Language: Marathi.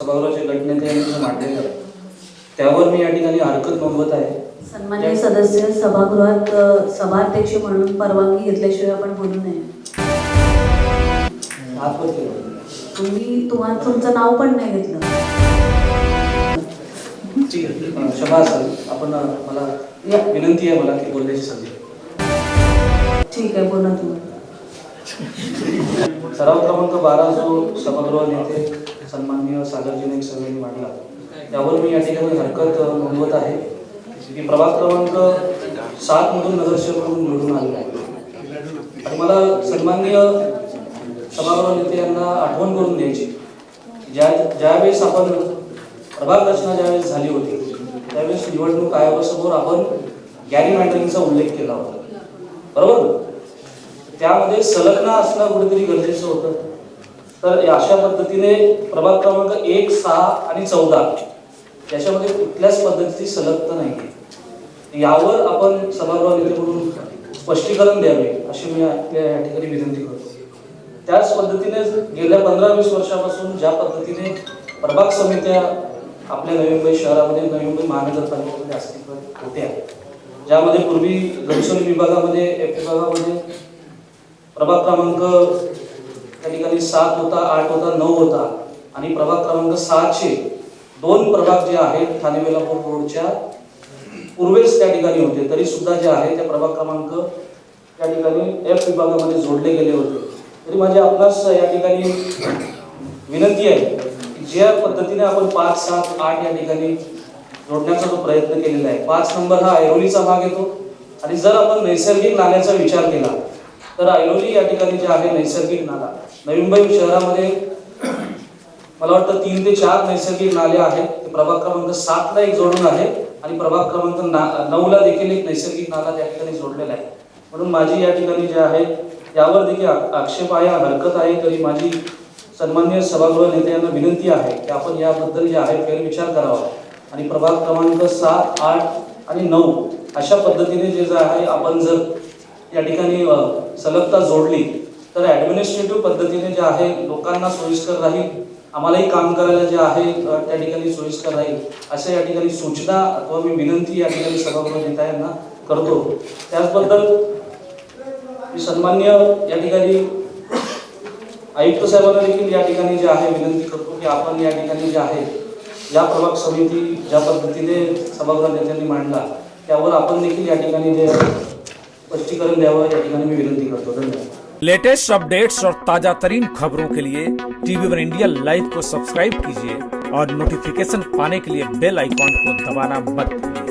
सभागृहाचे गटनेते यांनी जे मांडलेलं आहे त्यावर मी या ठिकाणी हरकत नोंदवत आहे. सन्माननीय सदस्य, सभागृहात सभाध्यक्ष म्हणून परवानगी घेतल्याशिवाय आपण बोलू नये. आत्महत्या केली. तुम्हाला तुमचं नाव पण नाही घेतलं. ठीक आहे, क्षमा असाल. आपण मला विनंती आहे मला की बोलण्याची संधी. ठीक आहे, बोला तुम्ही. ठराव क्रमांक 12 जो सभागृह नेते सन्माननीय सागरजी नाईक सगळ्यांनी मांडला त्यावर मी या ठिकाणी हरकत नोंदवत आहे की प्रभाग क्रमांक 7 मधून नगरसेवक म्हणून निवडून आलेला आहे आणि मला सन्माननीय सभागृह नेते यांना आठवण करून द्यायची ज्यावेळेस आपण प्रभाग रचना ज्यावेळेस झाली होती त्यावेळेस निवडणूक आयोगासमोर आपण गॅरी मॅन्डरिंगचा उल्लेख केला होता, बरोबर. त्यामध्ये संलग्न असणं कुठेतरी गरजेचं होतं. तर अशा पद्धतीने प्रभाग क्रमांक 1, 6 आणि 14 याच्यामध्ये कुठल्याच पद्धतीची सलगता नाही. यावर आपण सभागृह नेते म्हणून स्पष्टीकरण द्यावे अशी मी आपल्या या ठिकाणी विनंती करतो. त्याच पद्धतीने गेल्या 15-20 वर्षापासून ज्या पद्धतीने प्रभाग समित्या आपल्या नवी मुंबई शहरामध्ये, नवी मुंबई महानगरपालिकेमध्ये अस्तित्वात होत्या, ज्यामध्ये पूर्वी गडचिरोली विभागामध्ये, एफ विभागामध्ये प्रभाग क्रमांक त्या ठिकाणी 7 होता, 8 होता, 9 होता आणि प्रभाग क्रमांक 6चे 2 प्रभाग जे आहेत ठाणे वेलापूर रोडच्या पूर्वेस त्या ठिकाणी होते, तरी सुद्धा जे आहे त्या प्रभाग क्रमांक त्या ठिकाणी एफ विभागामध्ये जोडले गेले होते. तरी माझी आपणास या ठिकाणी विनंती आहे की ज्या पद्धतीने आपण 5, 7, 8 या ठिकाणी जोडण्याचा जो प्रयत्न केलेला आहे, 5 नंबर हा ऐरोलीचा भाग येतो आणि जर आपण नैसर्गिक नाल्याचा विचार केला तर ऐरोली या ठिकाणी जे आहे नैसर्गिक नाला, नवी मुंबई शहरामध्ये मला वाटतं 3 ते 4 नैसर्गिक नाले आहेत. ते प्रभाग क्रमांक 7 ला एक जोडून आहे आणि प्रभाग क्रमांक 9 ला देखील एक नैसर्गिक नाला त्या ठिकाणी जोडलेला आहे. म्हणून माझी या ठिकाणी जे आहे यावर देखील आक्षेप आहे, हरकत आहे. तरी माझी सन्माननीय सभागृह नेते यांना विनंती आहे की आपण याबद्दल जे आहे फेरविचार करावा आणि प्रभाग क्रमांक 7, 8 आणि 9 अशा पद्धतीने जे आहे आपण जर या ठिकाणी सलगता जोडली तर ऍडमिनिस्ट्रेटिव्ह पद्धतीने जे आहे लोकांना सोयीस्कर राहील, आम्हालाही काम करायला जे आहे त्या ठिकाणी सोयीस्कर राहील अशा या ठिकाणी सूचना अथवा मी विनंती या ठिकाणी सभागृह नेता यांना करतो. त्याचबद्दल मी सन्माननीय या ठिकाणी आयुक्त साहेबांना देखील या ठिकाणी जे आहे विनंती करतो की आपण या ठिकाणी जे आहे या प्रभाग समिती ज्या पद्धतीने सभागृह नेत्यांनी मांडला त्यावर आपण देखील या ठिकाणी जे स्पष्टीकरण द्यावं या ठिकाणी मी विनंती करतो. धन्यवाद. लेटेस्ट अपडेट्स और ताजा तरीन खबरों के लिए TV1 इंडिया लाइव को सब्सक्राइब कीजिए और नोटिफिकेशन पाने के लिए बेल आइकॉन को दबाना मत भूलिए.